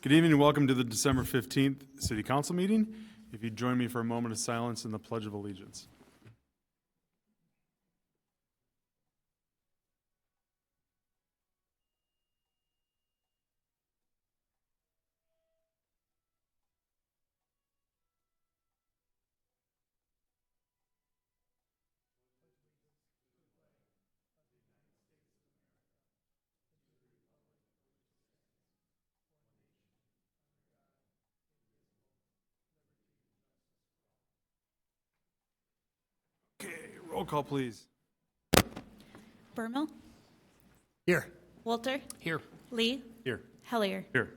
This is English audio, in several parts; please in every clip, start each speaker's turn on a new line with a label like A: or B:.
A: Good evening and welcome to the December 15th City Council meeting. If you'd join me for a moment of silence in the Pledge of Allegiance. Okay, roll call please.
B: Bermel,
C: Here.
B: Walter,
C: Here.
B: Lee,
A: Here.
B: Hellier.
A: Here.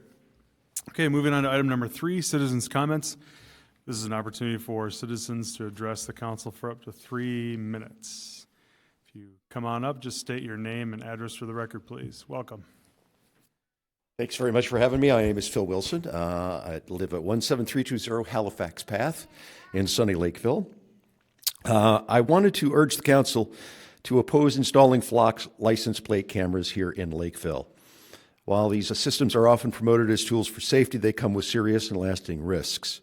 A: Okay, moving on to item number 3, citizens' comments. This is an opportunity for citizens to address the council for up to 3 minutes. If you come on up, just state your name and address for the record, please. Welcome.
C: Thanks very much for having me. My name is Phil Wilson. I live at 17320 Halifax Path in sunny Lakeville. I wanted to urge the council to oppose installing flock license plate cameras here in Lakeville. While these systems are often promoted as tools for safety, they come with serious and lasting risks.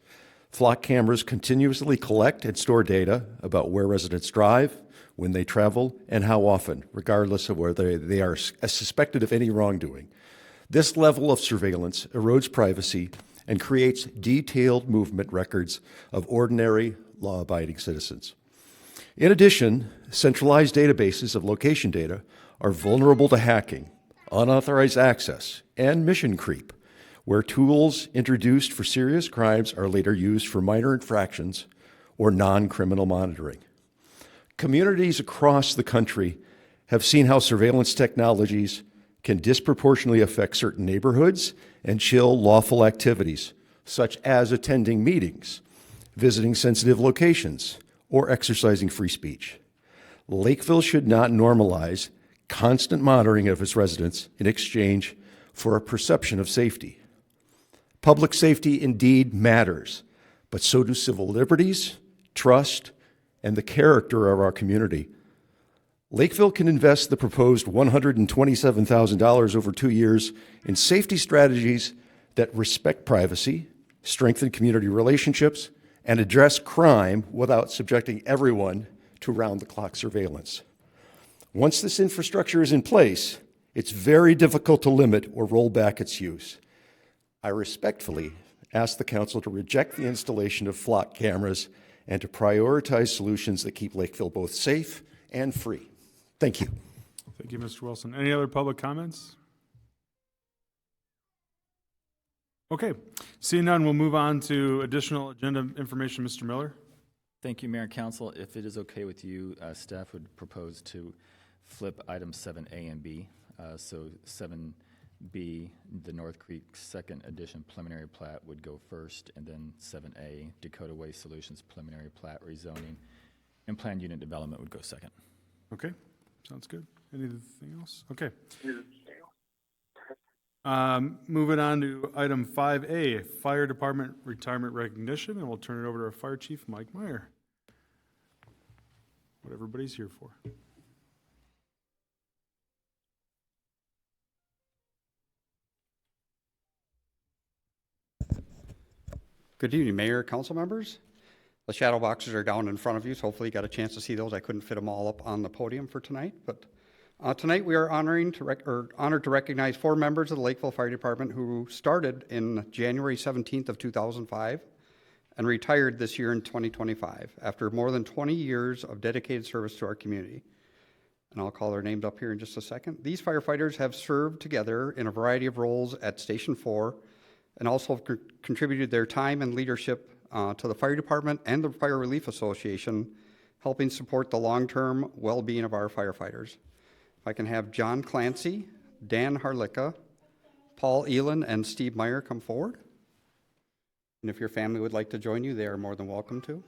C: Flock cameras continuously collect and store data about where residents drive, when they travel, and how often, regardless of whether they are suspected of any wrongdoing. This level of surveillance erodes privacy and creates detailed movement records of ordinary law-abiding citizens. In addition, centralized databases of location data are vulnerable to hacking, unauthorized access, and mission creep, where tools introduced for serious crimes are later used for minor infractions or non-criminal monitoring. Communities across the country have seen how surveillance technologies can disproportionately affect certain neighborhoods and chill lawful activities, such as attending meetings, visiting sensitive locations, or exercising free speech. Lakeville should not normalize constant monitoring of its residents in exchange for a perception of safety. Public safety indeed matters, but so do civil liberties, trust, and the character of our community. Lakeville can invest the proposed $127,000 over 2 years in safety strategies that respect privacy, strengthen community relationships, and address crime without subjecting everyone to round-the-clock surveillance. Once this infrastructure is in place, it's very difficult to limit or roll back its use. I respectfully ask the council to reject the installation of flock cameras and to prioritize solutions that keep Lakeville both safe and free. Thank you.
A: Thank you, Mr. Wilson. Any other public comments? Okay, seeing none, we'll move on to additional agenda information. Mr. Miller.
D: Thank you, Mayor and Council. If it is okay with you, staff would propose to flip items 7A and B. So 7B, the North Creek Second Edition Preliminary Plat would go first, and then 7A, Dakota Waste Solutions Preliminary Plat Rezoning and Planned Unit Development would go second.
A: Okay, sounds good. Anything else? Okay. Moving on to item 5A, Fire Department Retirement Recognition, and we'll turn it over to our Fire Chief, Mike Meyer. What everybody's here for.
E: Good evening, Mayor, Council members. The shadow boxes are down in front of you, so hopefully you got a chance to see those. I couldn't fit them all up on the podium for tonight, but tonight we are honored to recognize 4 members of the Lakeville Fire Department who started in January 17th of 2005 and retired this year in 2025 after more than 20 years of dedicated service to our community. And I'll call their names up here in just a second. These firefighters have served together in a variety of roles at Station 4 and also contributed their time and leadership to the fire department and the Fire Relief Association, helping support the long-term well-being of our firefighters. If I can have John Clancy, Dan Harlicka, Paul Elin, and Steve Meyer come forward. And if your family would like to join you, they are more than welcome to.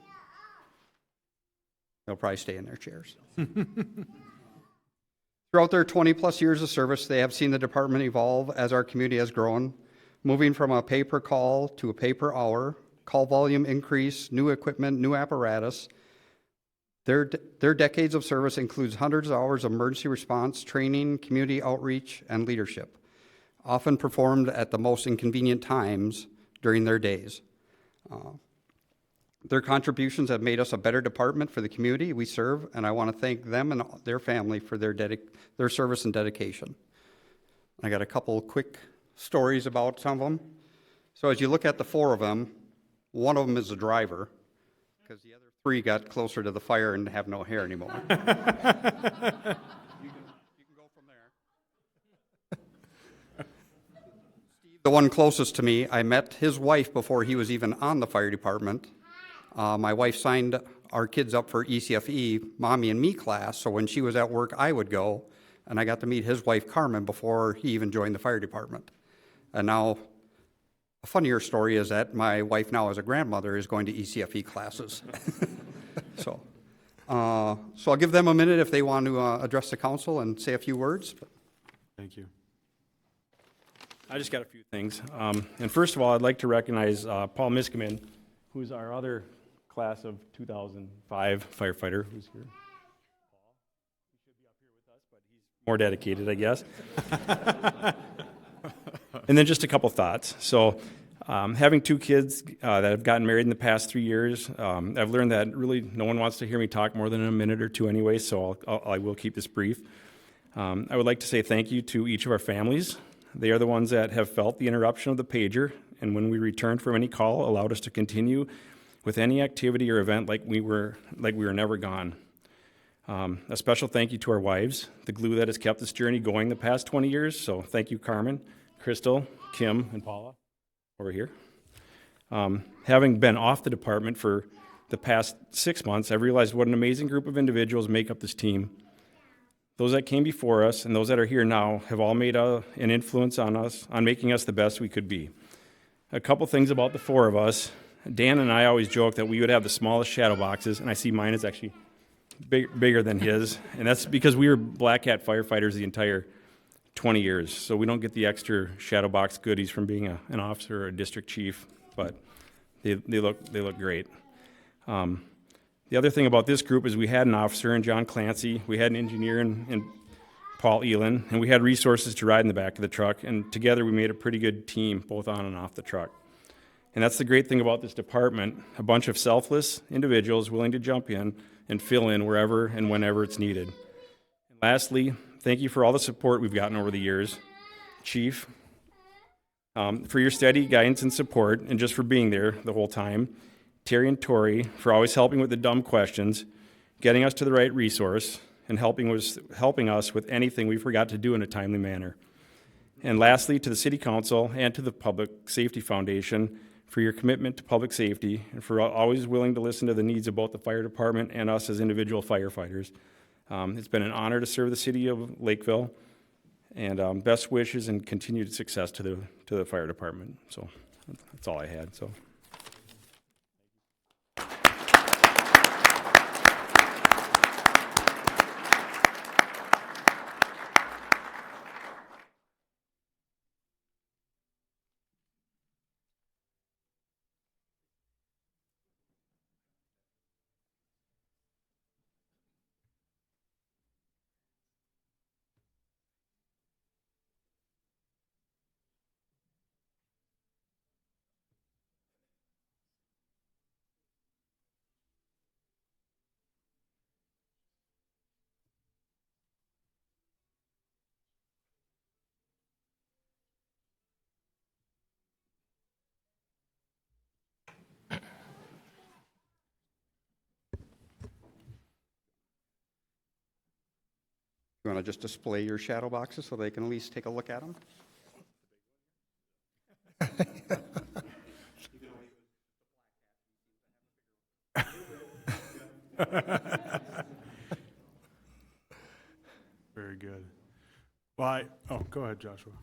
E: They'll probably stay in their chairs. Throughout their 20-plus years of service, they have seen the department evolve as our community has grown, moving from a pay-per-call to a pay-per-hour, call volume increase, new equipment, new apparatus. Their decades of service includes hundreds of hours of emergency response, training, community outreach, and leadership. often performed at the most inconvenient times during their days. Their contributions have made us a better department for the community we serve, and I want to thank them and their family for their service and dedication. I got a couple quick stories about some of them. So as you look at the four of them, one of them is a driver, because the other three got closer to the fire and have no hair anymore. You can go from there. Steve, the one closest to me, I met his wife before he was even on the fire department. My wife signed our kids up for ECFE, Mommy and Me class, so when she was at work, I would go, and I got to meet his wife, Carmen, before he even joined the fire department. And now, a funnier story is that my wife now as a grandmother is going to ECFE classes. So I'll give them a minute if they want to address the council and say a few words.
A: Thank you.
B: I just got a few things. And first of all, I'd like to recognize Paul Miskimen, who's our other class of 2005 firefighter who's here. Paul, he should be up here with us, but he's more dedicated, I guess. And then just a couple thoughts. So having two kids that have gotten married in the past 3 years, I've learned that really no one wants to hear me talk more than a minute or two anyway, so I will keep this brief. I would like to say thank you to each of our families. They are the ones that have felt the interruption of the pager, and when we returned from any call, allowed us to continue with any activity or event like we were never gone. A special thank you to our wives, the glue that has kept this journey going the past 20 years. So thank you, Carmen, Crystal, Kim, and Paula over here. Having been off the department for the past 6 months, I've realized what an amazing group of individuals make up this team. Those that came before us and those that are here now have all made an influence on us, on making us the best we could be. A couple things about the four of us. Dan and I always joke that we would have the smallest shadow boxes, and I see mine is actually bigger than his, and that's because we were Black Hat firefighters the entire 20 years, so we don't get the extra shadow box goodies from being an officer or a district chief, but they look great. The other thing about this group is we had an officer in John Clancy, we had an engineer in Paul Elin, and we had resources to ride in the back of the truck, and together we made a pretty good team, both on and off the truck. And that's the great thing about this department, a bunch of selfless individuals willing to jump in and fill in wherever and whenever it's needed. And lastly, thank you for all the support we've gotten over the years. Chief, for your steady guidance and support, and just for being there the whole time. Terry and Tori, for always helping with the dumb questions, getting us to the right resource, and helping us with anything we forgot to do in a timely manner. And lastly, to the City Council and to the Public Safety Foundation for your commitment to public safety and for always willing to listen to the needs of both the fire department and us as individual firefighters. It's been an honor to serve the city of Lakeville, and best wishes and continued success to the fire department. So that's all I had. So.
E: You want to just display your shadow boxes so they can at least take a look at them?
A: Very good. Well, go ahead, Joshua.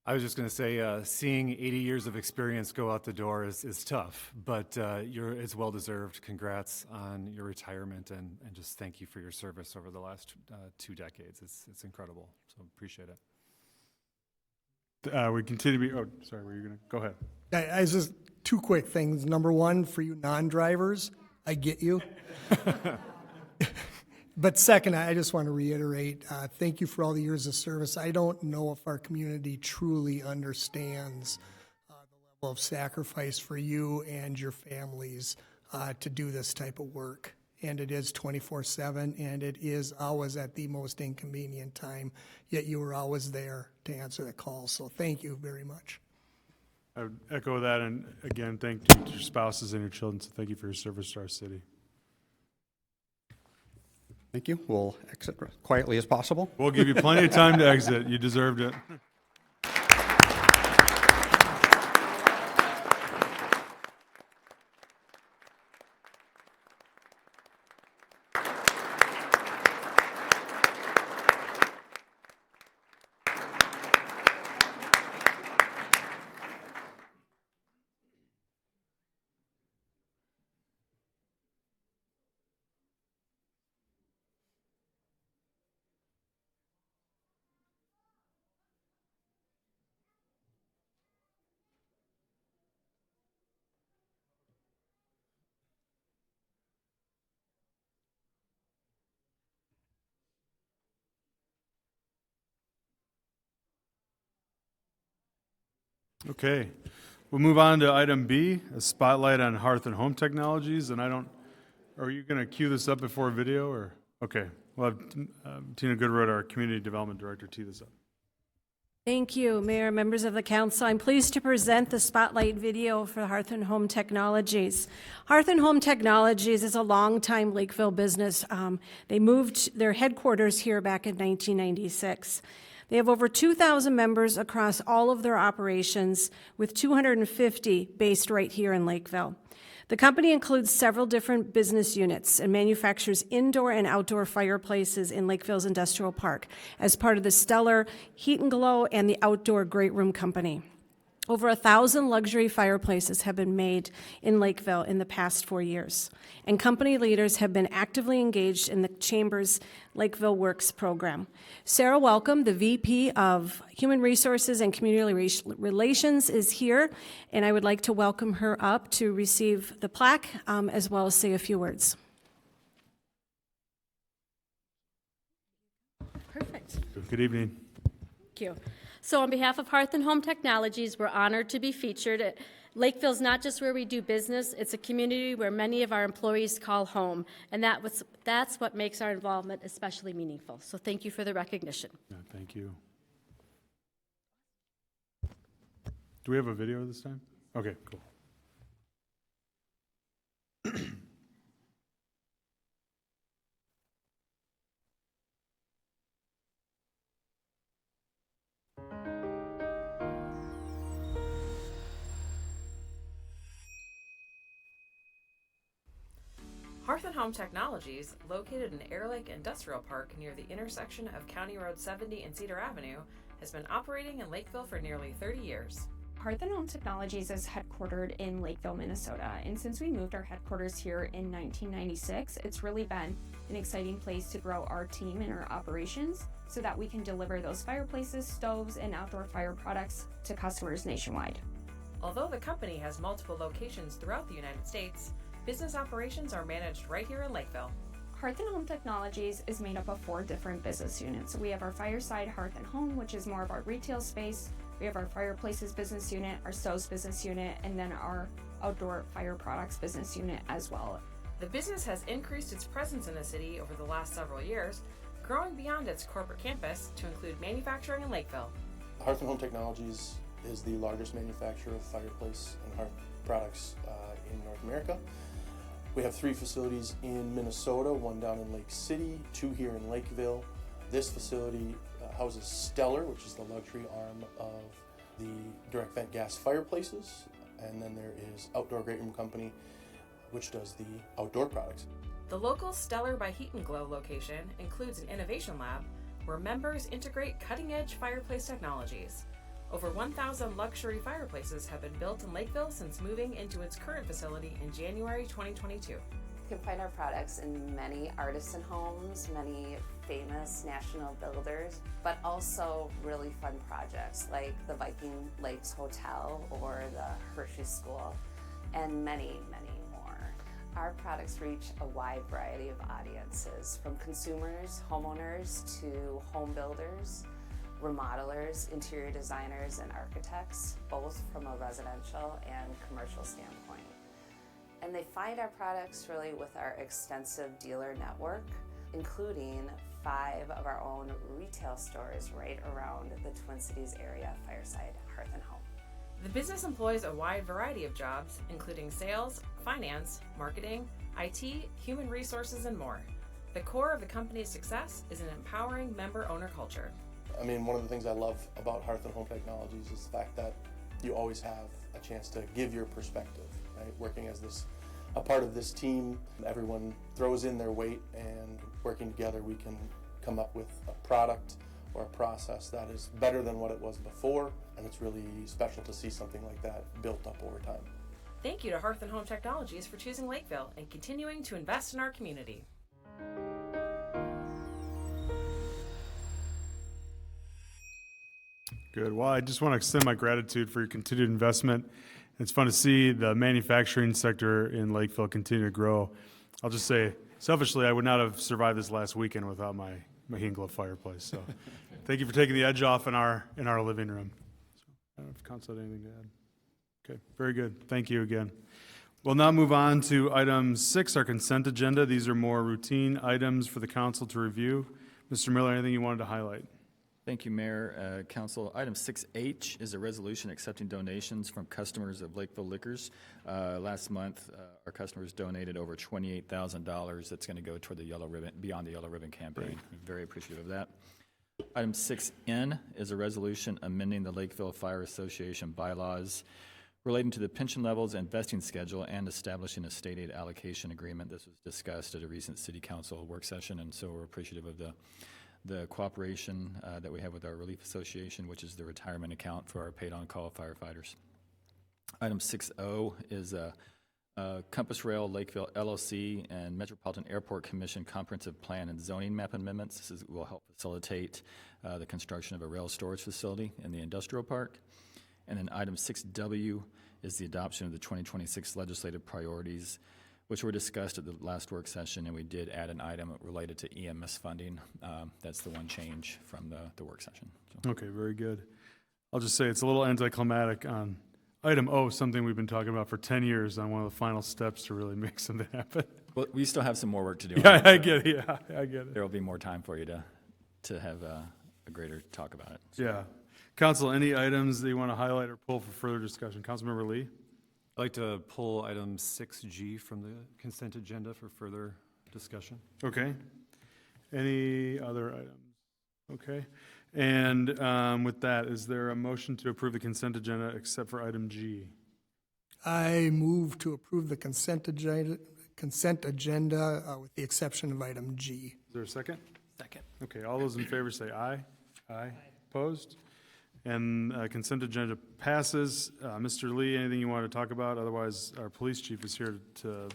F: I was just going to say, seeing 80 years of experience go out the door is tough, but it's well-deserved. Congrats on your retirement, and just thank you for your service over the last 2 decades. It's incredible, so appreciate it.
A: We continue to be, oh, sorry, were you going to, go ahead.
G: I just 2 quick things. Number one, for you non-drivers, I get you. But second, I just want to reiterate, thank you for all the years of service. I don't know if our community truly understands the level of sacrifice for you and your families to do this type of work. And it is 24/7, and it is always at the most inconvenient time, yet you were always there to answer the call. So thank you very much.
A: I would echo that, and again, thank you to your spouses and your children. So thank you for your service to our city.
E: Thank you. We'll exit quietly as possible.
A: We'll give you plenty of time to exit. You deserved it. Okay, we'll move on to item B, a spotlight on hearth and home technologies. And are you going to cue this up before video or? Okay, we'll have Tina Goodroad, our Community Development Director, tee this up.
H: Thank you, Mayor, members of the council. I'm pleased to present the spotlight video for Hearth and Home Technologies. Hearth and Home Technologies is a longtime Lakeville business. They moved their headquarters here back in 1996. They have over 2,000 members across all of their operations, with 250 based right here in Lakeville. The company includes several different business units and manufactures indoor and outdoor fireplaces in Lakeville's Industrial Park as part of the Stellar Heat and Glow and the Outdoor Great Room Company. Over 1,000 luxury fireplaces have been made in Lakeville in the past 4 years, and company leaders have been actively engaged in the Chamber's Lakeville Works program. Sarah Welcome, the VP of Human Resources and Community Relations, is here, and I would like to welcome her up to receive the plaque as well as say a few words.
I: Perfect.
A: Good evening.
I: Thank you. So on behalf of Hearth and Home Technologies, we're honored to be featured. Lakeville's not just where we do business, it's a community where many of our employees call home, and that's what makes our involvement especially meaningful. So thank you for the recognition.
A: Yeah, thank you. Do we have a video this time? Okay, cool.
J: Hearth and Home Technologies, located in Air Lake Industrial Park near the intersection of County Road 70 and Cedar Avenue, has been operating in Lakeville for nearly 30 years.
K: Hearth and Home Technologies is headquartered in Lakeville, Minnesota, and since we moved our headquarters here in 1996, it's really been an exciting place to grow our team and our operations so that we can deliver those fireplaces, stoves, and outdoor fire products to customers nationwide.
J: Although the company has multiple locations throughout the United States, business operations are managed right here in Lakeville.
K: Hearth and Home Technologies is made up of 4 different business units. We have our Fireside Hearth and Home, which is more of our retail space. We have our Fireplaces business unit, our Stoves business unit, and then our Outdoor Fire Products business unit as well.
J: The business has increased its presence in the city over the last several years, growing beyond its corporate campus to include manufacturing in Lakeville.
L: Hearth and Home Technologies is the largest manufacturer of fireplace and hearth products in North America. We have 3 facilities in Minnesota, 1 down in Lake City, 2 here in Lakeville. This facility houses Stellar, which is the luxury arm of the direct vent gas fireplaces. And then there is Outdoor Great Room Company, which does the outdoor products.
J: The local Stellar by Heat and Glow location includes an innovation lab where members integrate cutting-edge fireplace technologies. Over 1,000 luxury fireplaces have been built in Lakeville since moving into its current facility in January 2022.
M: You can find our products in many artisan homes, many famous national builders, but also really fun projects like the Viking Lakes Hotel or the Hershey School, and many, many more. Our products reach a wide variety of audiences, from consumers, homeowners, to home builders, remodelers, interior designers, and architects, both from a residential and commercial standpoint. And they find our products really with our extensive dealer network, including 5 of our own retail stores right around the Twin Cities area, Fireside Hearth and Home.
J: The business employs a wide variety of jobs, including sales, finance, marketing, IT, human resources, and more. The core of the company's success is an empowering member-owner culture.
L: I mean, one of the things I love about Hearth and Home Technologies is the fact that you always have a chance to give your perspective, right? Working as a part of this team, everyone throws in their weight, and working together we can come up with a product or a process that is better than what it was before, and it's really special to see something like that built up over time.
J: Thank you to Hearth and Home Technologies for choosing Lakeville and continuing to invest in our community.
A: Good. Well, I just want to extend my gratitude for your continued investment. It's fun to see the manufacturing sector in Lakeville continue to grow. I'll just say, selfishly, I would not have survived this last weekend without my Glove fireplace. So thank you for taking the edge off in our living room. So, I don't know if Council had anything to add. Okay, very good. Thank you again. We'll now move on to item 6, our consent agenda. These are more routine items for the council to review. Mr. Miller, anything you wanted to highlight?
D: Thank you, Mayor. Council, item 6H is a resolution accepting donations from customers of Lakeville Liquors. Last month, our customers donated over $28,000 that's going to go toward the Yellow Ribbon, Beyond the Yellow Ribbon campaign. I'm very appreciative of that. Item 6N is a resolution amending the Lakeville Fire Association bylaws relating to the pension levels and vesting schedule and establishing a state aid allocation agreement. This was discussed at a recent city council work session, and so we're appreciative of the cooperation that we have with our Relief Association, which is the retirement account for our paid-on-call firefighters. Item 6O is Compass Rail Lakeville LLC and Metropolitan Airport Commission Comprehensive Plan and Zoning Map Amendments. This will help facilitate the construction of a rail storage facility in the industrial park. And then item 6W is the adoption of the 2026 legislative priorities, which were discussed at the last work session, and we did add an item related to EMS funding. That's the one change from the work session. So.
A: Okay, very good. I'll just say it's a little anticlimactic on item O, something we've been talking about for 10 years on one of the final steps to really make something happen.
D: Well, we still have some more work to do.
A: Yeah, I get it. Yeah, I get it.
D: There will be more time for you to have a greater talk about it. So.
A: Yeah. Council, any items that you want to highlight or pull for further discussion? Councilmember Lee?
F: I'd like to pull item 6G from the consent agenda for further discussion.
A: Okay. Any other items? Okay. And with that, is there a motion to approve the consent agenda except for item G?
G: I move to approve the consent agenda with the exception of item G.
A: Is there a second?
G: Second.
A: Okay, all those in favor say aye. Aye. Opposed? And consent agenda passes. Mr. Lee, anything you want to talk about? Otherwise, our police chief is here to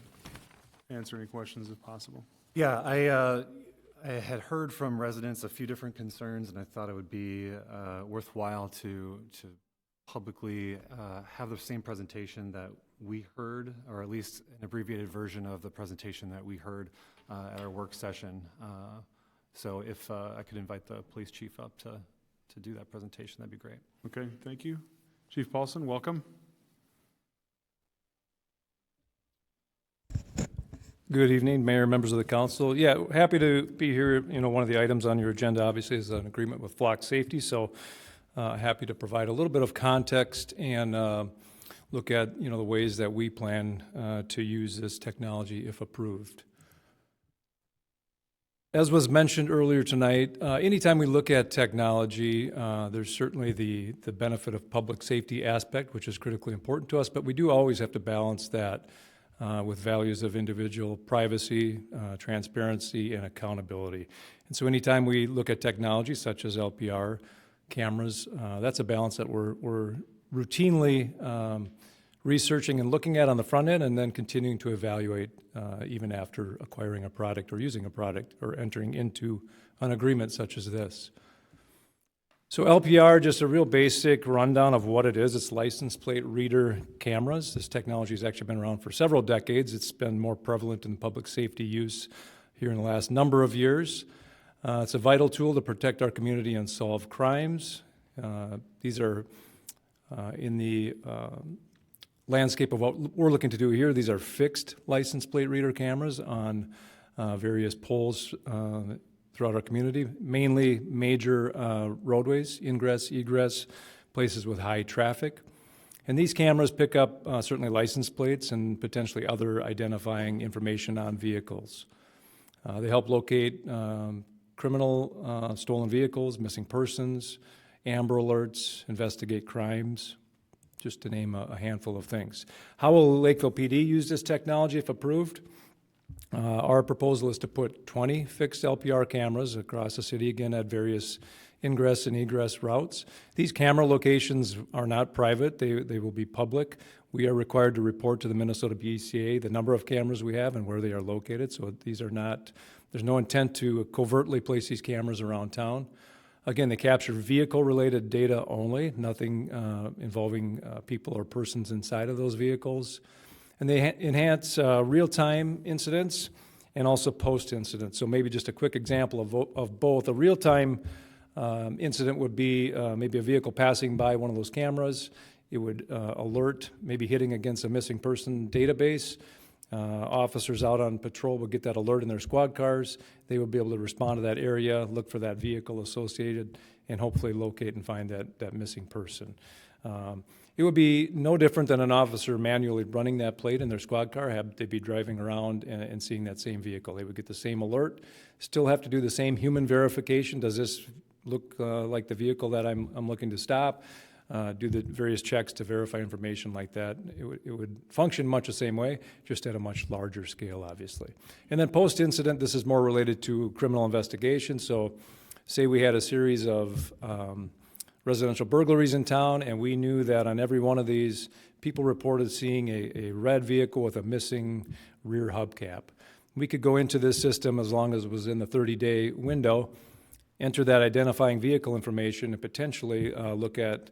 A: answer any questions if possible.
F: Yeah, I had heard from residents a few different concerns, and I thought it would be worthwhile to publicly have the same presentation that we heard, or at least an abbreviated version of the presentation that we heard at our work session. So if I could invite the police chief up to do that presentation, that'd be great.
A: Okay, thank you. Chief Paulson, welcome.
N: Good evening, Mayor, members of the council. Yeah, happy to be here. You know, one of the items on your agenda obviously is an agreement with Flock Safety, so happy to provide a little bit of context and look at, you know, the ways that we plan to use this technology if approved. As was mentioned earlier tonight, anytime we look at technology, there's certainly the benefit of public safety aspect, which is critically important to us, but we do always have to balance that with values of individual privacy, transparency, and accountability. And so anytime we look at technology such as LPR cameras, that's a balance that we're routinely researching and looking at on the front end, and then continuing to evaluate even after acquiring a product or using a product or entering into an agreement such as this. So LPR, just a real basic rundown of what it is. It's license plate reader cameras. This technology has actually been around for several decades. It's been more prevalent in public safety use here in the last number of years. It's a vital tool to protect our community and solve crimes. These are in the landscape of what we're looking to do here. These are fixed license plate reader cameras on various poles throughout our community, mainly major roadways, ingress, egress, places with high traffic. And these cameras pick up certainly license plates and potentially other identifying information on vehicles. They help locate criminal stolen vehicles, missing persons, Amber Alerts, investigate crimes, just to name a handful of things. How will Lakeville PD use this technology if approved? Our proposal is to put 20 fixed LPR cameras across the city, again at various ingress and egress routes. These camera locations are not private, they will be public. We are required to report to the Minnesota BCA the number of cameras we have and where they are located, so these are not, there's no intent to covertly place these cameras around town. Again, they capture vehicle-related data only, nothing involving people or persons inside of those vehicles. And they enhance real-time incidents and also post-incident. So maybe just a quick example of both. A real-time incident would be maybe a vehicle passing by one of those cameras. It would alert, maybe hitting against a missing person database. Officers out on patrol would get that alert in their squad cars. They would be able to respond to that area, look for that vehicle associated, and hopefully locate and find that missing person. It would be no different than an officer manually running that plate in their squad car. They'd be driving around and seeing that same vehicle. They would get the same alert, still have to do the same human verification. Does this look like the vehicle that I'm looking to stop? Do the various checks to verify information like that. It would function much the same way, just at a much larger scale, obviously. And then post-incident, this is more related to criminal investigation. So say we had a series of residential burglaries in town, and we knew that on every one of these, people reported seeing a red vehicle with a missing rear hubcap. We could go into this system as long as it was in the 30-day window, enter that identifying vehicle information, and potentially look at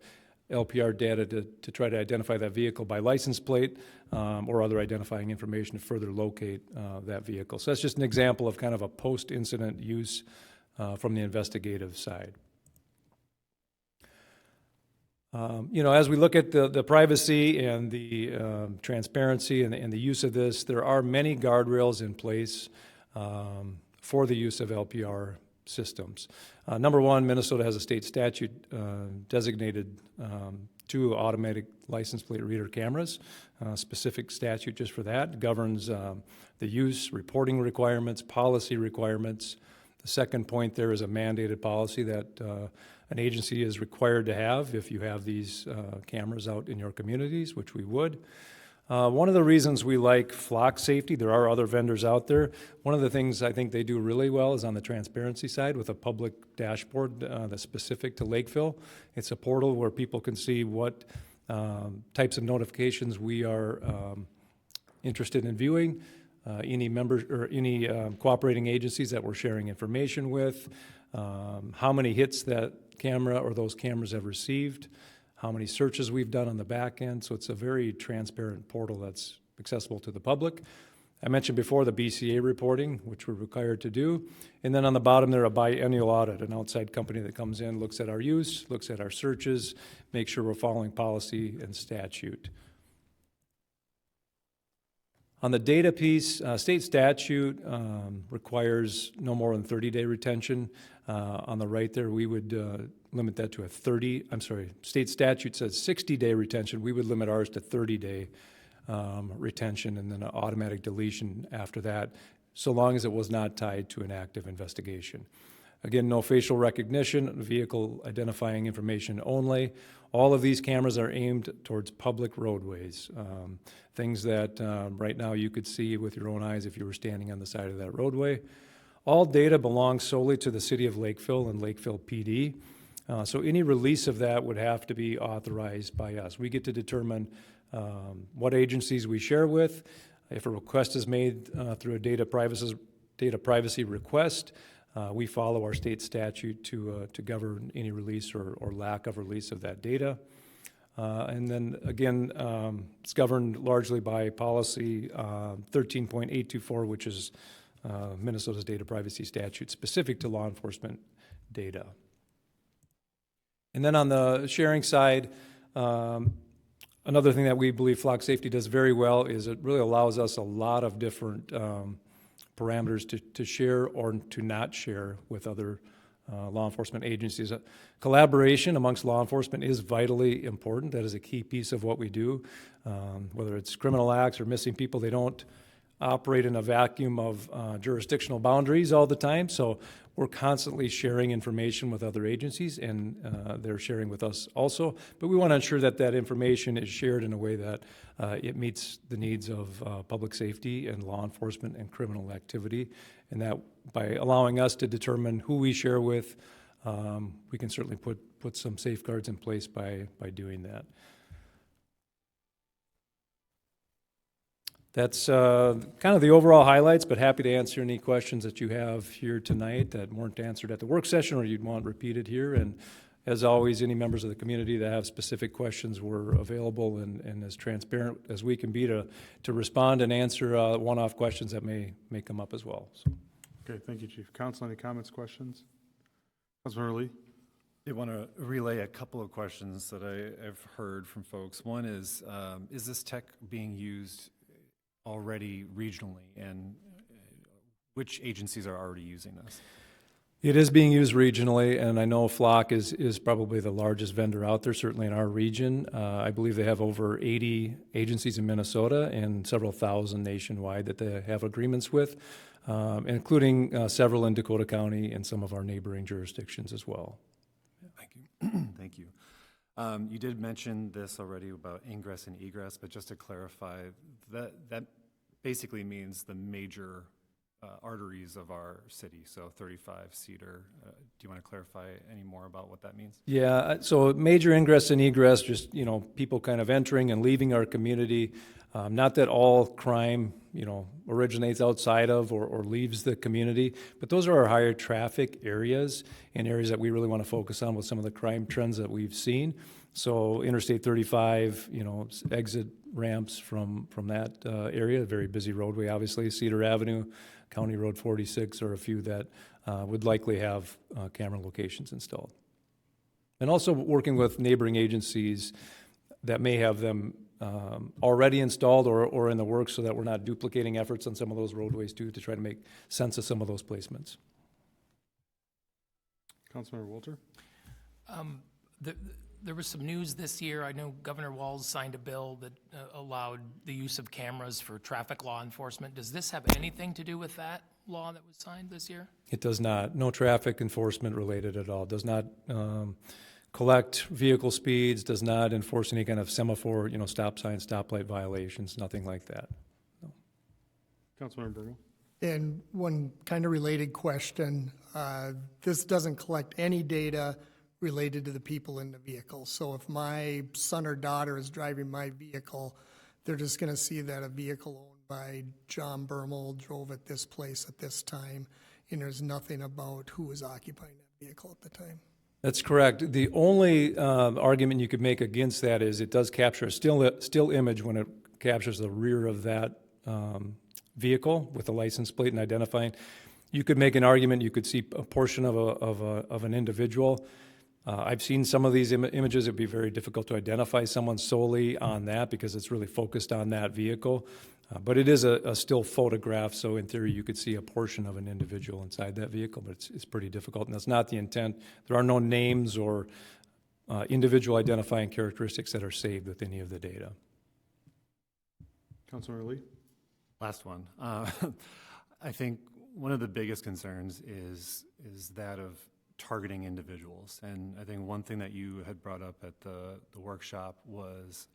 N: LPR data to try to identify that vehicle by license plate or other identifying information to further locate that vehicle. So that's just an example of kind of a post-incident use from the investigative side. As we look at the privacy and the transparency and the use of this, there are many guardrails in place for the use of LPR systems. Number one, Minnesota has a state statute designated 2 automatic license plate reader cameras. Specific statute just for that governs the use, reporting requirements, policy requirements. The second point there is a mandated policy that an agency is required to have if you have these cameras out in your communities, which we would. One of the reasons we like flock safety, there are other vendors out there. One of the things I think they do really well is on the transparency side with a public dashboard that's specific to Lakeville. It's a portal where people can see what types of notifications we are interested in viewing, any members or any cooperating agencies that we're sharing information with, how many hits that camera or those cameras have received, how many searches we've done on the back end. So it's a very transparent portal that's accessible to the public. I mentioned before the BCA reporting, which we're required to do. And then on the bottom there, a biennial audit, an outside company that comes in, looks at our use, looks at our searches, make sure we're following policy and statute. On the data piece, state statute requires no more than 30-day retention. On the right there, we would limit that to state statute says 60-day retention. We would limit ours to 30-day retention and then an automatic deletion after that, so long as it was not tied to an active investigation. Again, no facial recognition, vehicle identifying information only. All of these cameras are aimed towards public roadways, things that right now you could see with your own eyes if you were standing on the side of that roadway. All data belongs solely to the City of Lakeville and Lakeville PD. So any release of that would have to be authorized by us. We get to determine what agencies we share with. If a request is made through a data privacy request, We follow our state statute to govern any release or lack of release of that data. And then again, it's governed largely by policy 13.824, which is Minnesota's data privacy statute specific to law enforcement data. And then on the sharing side, another thing that we believe Flock Safety does very well is it really allows us a lot of different parameters to share or to not share with other law enforcement agencies. Collaboration amongst law enforcement is vitally important. That is a key piece of what we do. Whether it's criminal acts or missing people, they don't operate in a vacuum of jurisdictional boundaries all the time. So we're constantly sharing information with other agencies, and they're sharing with us also. But we want to ensure that that information is shared in a way that it meets the needs of public safety and law enforcement and criminal activity. And that by allowing us to determine who we share with, we can certainly put some safeguards in place by doing that. That's kind of the overall highlights, but happy to answer any questions that you have here tonight that weren't answered at the work session or you'd want repeated here. And as always, any members of the community that have specific questions, we're available and as transparent as we can be to respond and answer one-off questions that may come up as well. So.
A: Okay, thank you, Chief. Council, any comments, questions? Councilmember Lee?
F: I want to relay a couple of questions that I've heard from folks. One is this tech being used already regionally, and which agencies are already using this?
N: It is being used regionally, and I know Flock is probably the largest vendor out there, certainly in our region. I believe they have over 80 agencies in Minnesota and several thousand nationwide that they have agreements with, including several in Dakota County and some of our neighboring jurisdictions as well.
F: Thank you. Thank you. You did mention this already about ingress and egress, but just to clarify, that basically means the major arteries of our city, so 35, Cedar. Do you want to clarify any more about what that means?
N: Yeah, so major ingress and egress, just, people kind of entering and leaving our community. Not that all crime, originates outside of or leaves the community, but those are our higher traffic areas and areas that we really want to focus on with some of the crime trends that we've seen. So Interstate 35, exit ramps from that area, a very busy roadway, obviously. Cedar Avenue, County Road 46 are a few that would likely have camera locations installed. And also working with neighboring agencies that may have them already installed or in the works so that we're not duplicating efforts on some of those roadways too, to try to make sense of some of those placements.
A: Councilmember Walter?
O: There was some news this year. I know Governor Walz signed a bill that allowed the use of cameras for traffic law enforcement. Does this have anything to do with that law that was signed this year?
N: It does not. No traffic enforcement related at all. Does not collect vehicle speeds, does not enforce any kind of semaphore, stop sign, stoplight violations, nothing like that. No.
A: Councilmember Burgo?
G: And one kind of related question, this doesn't collect any data related to the people in the vehicle. So if my son or daughter is driving my vehicle, they're just going to see that a vehicle owned by John Bermel drove at this place at this time, and there's nothing about who was occupying that vehicle at the time.
N: That's correct. The only argument you could make against that is it does capture a still image when it captures the rear of that vehicle with the license plate and identifying. You could make an argument. You could see a portion of an individual. I've seen some of these images. It'd be very difficult to identify someone solely on that because it's really focused on that vehicle. But it is a still photograph, so in theory you could see a portion of an individual inside that vehicle, but it's pretty difficult, and that's not the intent. There are no names or individual identifying characteristics that are saved with any of the data.
A: Councilmember Lee?
F: Last one. I think one of the biggest concerns is that of targeting individuals, and I think one thing that you had brought up at the workshop was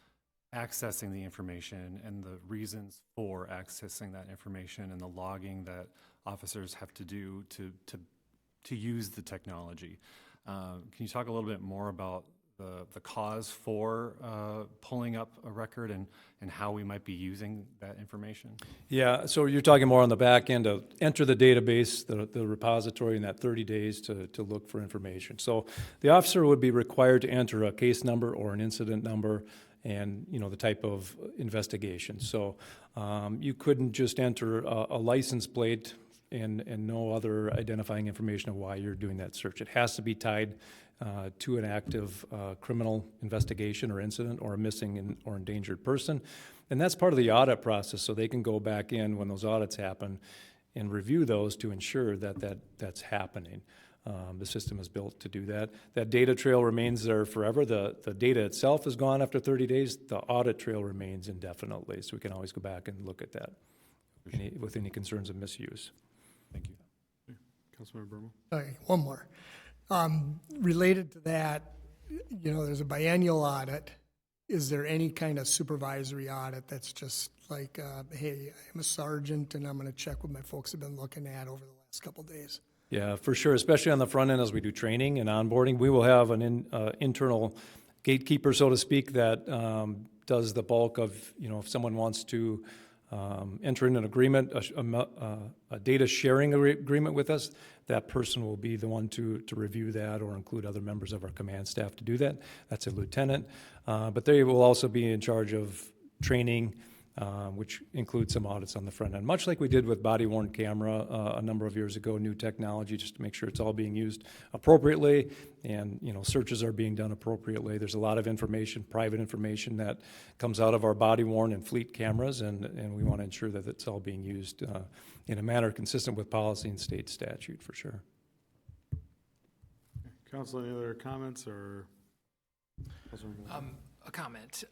F: accessing the information and the reasons for accessing that information and the logging that officers have to do to use the technology. Can you talk a little bit more about the cause for pulling up a record and how we might be using that information?
N: Yeah, so you're talking more on the back end of enter the database, the repository in that 30 days to look for information. So the officer would be required to enter a case number or an incident number and, you know, the type of investigation. So you couldn't just enter a license plate and no other identifying information of why you're doing that search. It has to be tied to an active criminal investigation or incident or a missing or endangered person. And that's part of the audit process, so they can go back in when those audits happen and review those to ensure that that's happening. The system is built to do that. That data trail remains there forever. The data itself is gone after 30 days. The audit trail remains indefinitely, so we can always go back and look at that with any concerns of misuse.
A: Thank you. Okay. Councilmember Berman.
G: Okay, one more. Related to that, you know, there's a biennial audit. Is there any kind of supervisory audit that's just like, hey, I'm a sergeant and I'm going to check what my folks have been looking at over the last couple of days?
N: Yeah, for sure, especially on the front end as we do training and onboarding. We will have an internal gatekeeper, so to speak, that does the bulk of, you know, if someone wants to enter in an agreement, a data sharing agreement with us, that person will be the one to review that or include other members of our command staff to do that. That's a lieutenant. But they will also be in charge of training, which includes some audits on the front end, much like we did with body-worn camera a number of years ago, new technology, just to make sure it's all being used appropriately and, you know, searches are being done appropriately. There's a lot of information, private information that comes out of our body-worn and fleet cameras, and we want to ensure that it's all being used in a manner consistent with policy and state statute, for sure.
A: Council, any other comments or?
O: A comment.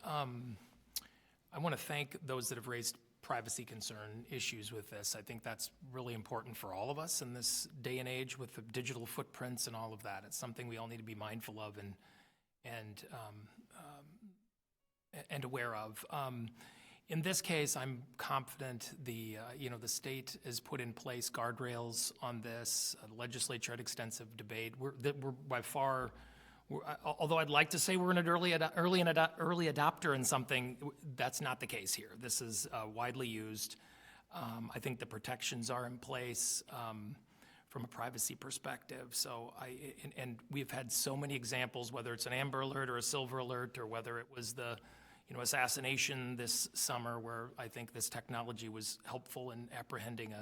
O: I want to thank those that have raised privacy concern issues with this. I think that's really important for all of us in this day and age with the digital footprints and all of that. It's something we all need to be mindful of and aware of. In this case, I'm confident the state has put in place guardrails on this. The legislature had extensive debate. We're by far. Although I'd like to say we're an early adopter in something, that's not the case here. This is widely used. I think the protections are in place from a privacy perspective. So and we've had so many examples, whether it's an Amber Alert or a Silver Alert, or whether it was the assassination this summer, where I think this technology was helpful in apprehending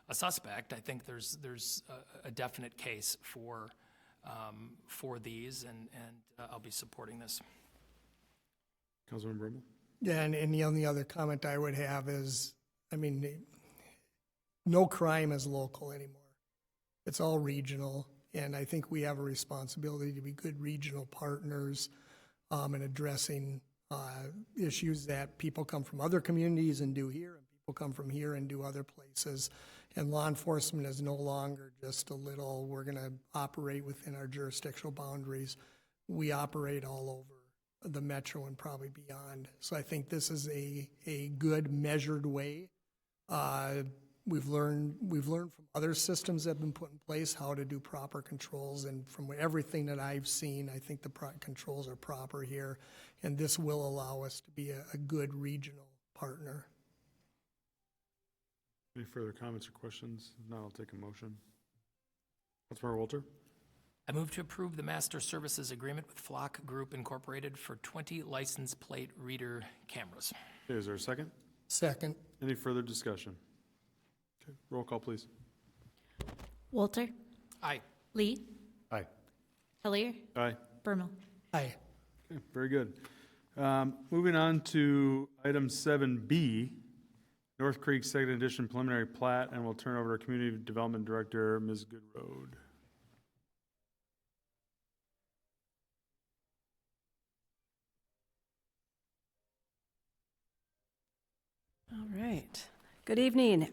O: a suspect. I think there's a definite case for these, and I'll be supporting this.
A: Councilmember Berman.
G: Yeah, and the only other comment I would have is, I mean, no crime is local anymore. It's all regional, and I think we have a responsibility to be good regional partners in addressing issues that people come from other communities and do here, and people come from here and do other places. And law enforcement is no longer just a little, we're going to operate within our jurisdictional boundaries. We operate all over the metro and probably beyond. So I think this is a good measured way. We've learned from other systems that have been put in place how to do proper controls, and from everything that I've seen, I think the controls are proper here, and this will allow us to be a good regional partner.
A: Any further comments or questions? If not, I'll take a motion. Councilmember Walter.
O: I move to approve the master services agreement with Flock Group Incorporated for 20 license plate reader cameras.
A: Okay, is there a second?
G: Second.
A: Any further discussion? Okay, roll call, please.
P: Walter.
O: Aye.
P: Lee.
A: Aye.
P: Hellier.
A: Aye.
P: Bermel.
G: Aye.
A: Okay, very good. Moving on to item 7B, North Creek Second Edition preliminary plat, and we'll turn over to our Community Development Director, Ms. Goodroad.
H: All right. Good evening.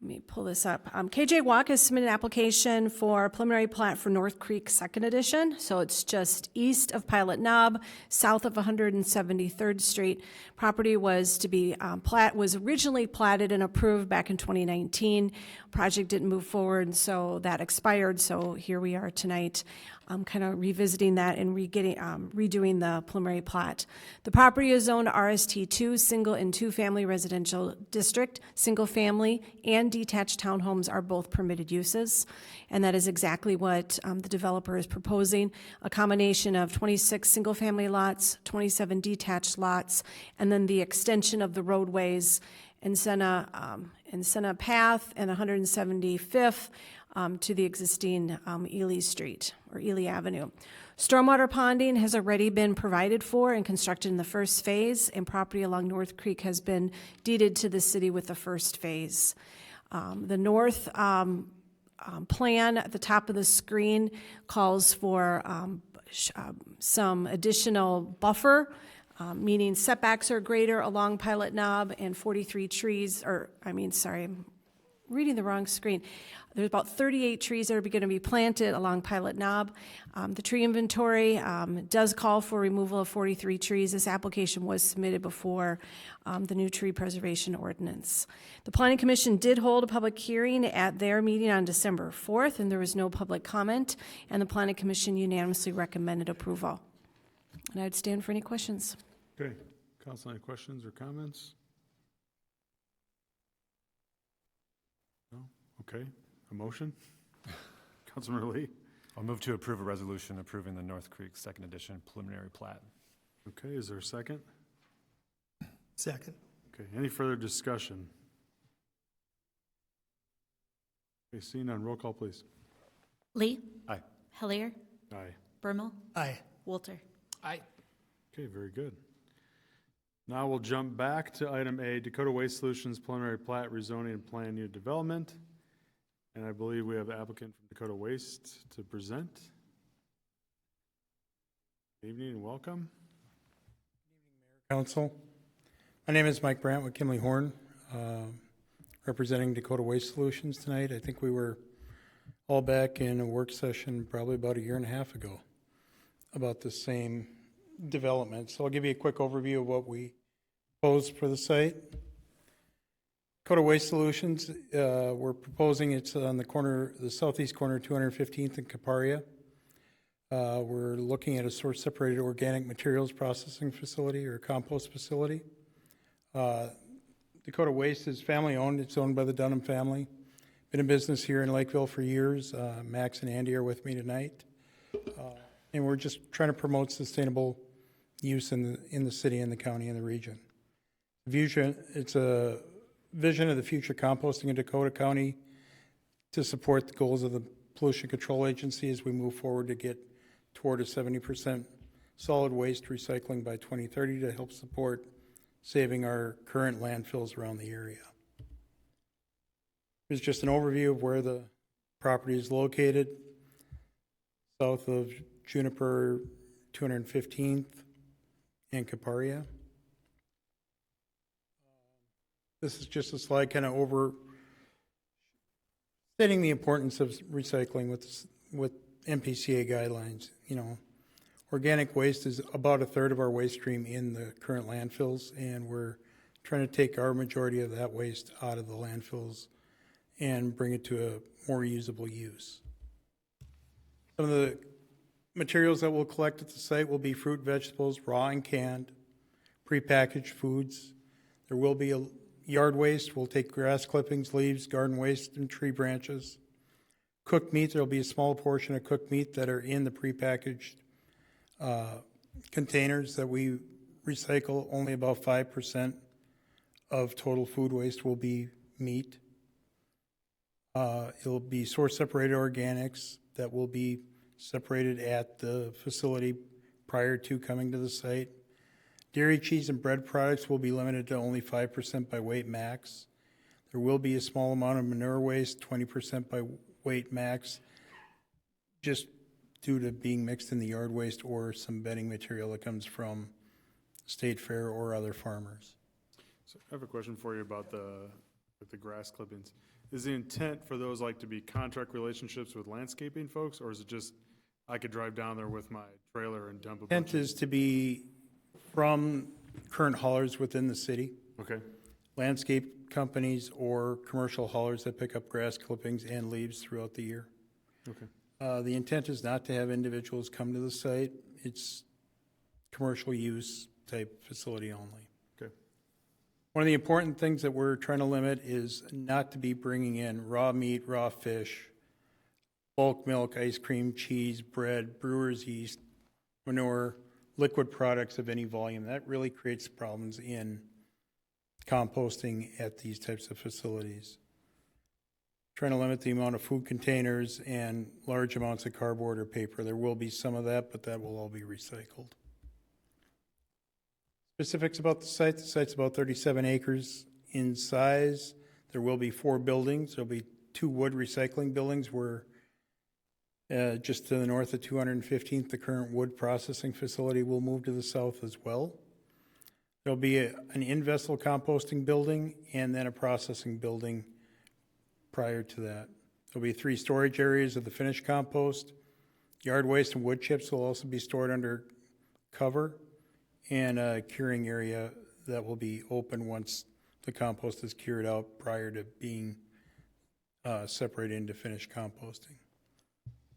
H: Let me pull this up. KJ Walk has submitted an application for preliminary plat for North Creek Second Edition. So it's just east of Pilot Knob, south of 173rd Street. Property was to be was originally platted and approved back in 2019. Project didn't move forward, so that expired. So here we are tonight. I'm kind of revisiting that and redoing the preliminary plat. The property is zoned RST2, single and two-family residential district. Single family and detached townhomes are both permitted uses, and that is exactly what the developer is proposing, a combination of 26 single-family lots, 27 detached lots, and then the extension of the roadways in Senna Path and 175th to the existing Ely Street or Ely Avenue. Stormwater ponding has already been provided for and constructed in the first phase, and property along North Creek has been deeded to the city with the first phase. The north plan at the top of the screen calls for some additional buffer, meaning setbacks are greater along Pilot Knob and 43 trees, I'm reading the wrong screen. There's about 38 trees that are going to be planted along Pilot Knob. The tree inventory does call for removal of 43 trees. This application was submitted before the new tree preservation ordinance. The Planning Commission did hold a public hearing at their meeting on December 4th, and there was no public comment, and the Planning Commission unanimously recommended approval. And I'd stand for any questions.
A: Okay. Council, any questions or comments? No? Okay. A motion? Councilmember Lee?
F: I'll move to approve a resolution approving the North Creek Second Edition preliminary plat.
A: Okay, is there a second?
G: Second.
A: Okay, any further discussion? Okay, seeing none, roll call, please.
P: Lee?
F: Aye.
P: Hellier?
A: Aye.
P: Bermel?
G: Aye.
P: Walter?
O: Aye.
A: Okay, very good. Now we'll jump back to item A, Dakota Waste Solutions preliminary plat, rezoning and plan unit development. And I believe we have the applicant from Dakota Waste to present. Good evening and welcome.
Q: Council. My name is Mike Brandt with Kimley Horn, representing Dakota Waste Solutions tonight. I think we were all back in a work session probably about a year and a half ago about the same development. So I'll give you a quick overview of what we proposed for the site. Dakota Waste Solutions, we're proposing it's on the southeast corner, 215th and Caparia. We're looking at a source separated organic materials processing facility or compost facility. Dakota Waste is family owned. It's owned by the Dunham family. Been in business here in Lakeville for years. Max and Andy are with me tonight. And we're just trying to promote sustainable use in the city and the county and the region. It's a vision of the future composting in Dakota County to support the goals of the Pollution Control Agency as we move forward to get toward a 70% solid waste recycling by 2030 to help support saving our current landfills around the area. Here's just an overview of where the property is located. South of Juniper, 215th and Caparia. This is just a slide kind of over stating the importance of recycling with MPCA guidelines. You know, organic waste is about a third of our waste stream in the current landfills, and we're trying to take our majority of that waste out of the landfills and bring it to a more usable use. Some of the materials that we'll collect at the site will be fruit, vegetables, raw and canned, prepackaged foods. There will be a yard waste. We'll take grass clippings, leaves, garden waste, and tree branches. Cooked meat, there'll be a small portion of cooked meat that are in the prepackaged containers that we recycle. Only about 5% of total food waste will be meat. It'll be source separated organics that will be separated at the facility prior to coming to the site. Dairy, cheese, and bread products will be limited to only 5% by weight max. There will be a small amount of manure waste, 20% by weight max, just due to being mixed in the yard waste or some bedding material that comes from State Fair or other farmers.
A: So I have a question for you about the grass clippings. is the intent for those like to be contract relationships with landscaping folks, or is it just I could drive down there with my trailer and dump a bunch
Q: Intent is to be from current haulers within the city,
A: Okay,
Q: landscape companies or commercial haulers that pick up grass clippings and leaves throughout the year.
A: okay.
Q: The intent is not to have individuals come to the site. It's commercial use type facility only.
A: Okay.
Q: One of the important things that we're trying to limit is not to be bringing in raw meat, raw fish, bulk milk, ice cream, cheese, bread, brewer's yeast, manure, liquid products of any volume. That really creates problems in composting at these types of facilities. Trying to limit the amount of food containers and large amounts of cardboard or paper. There will be some of that, but that will all be recycled. Specifics about the site's about 37 acres in size. There will be 4 buildings. There'll be 2 wood recycling buildings where just to the north of 215th, the current wood processing facility will move to the south as well. There'll be an in-vessel composting building and then a processing building prior to that. There'll be 3 storage areas of the finished compost. Yard waste and wood chips will also be stored under cover, and a curing area that will be open once the compost is cured out prior to being separated into finished composting.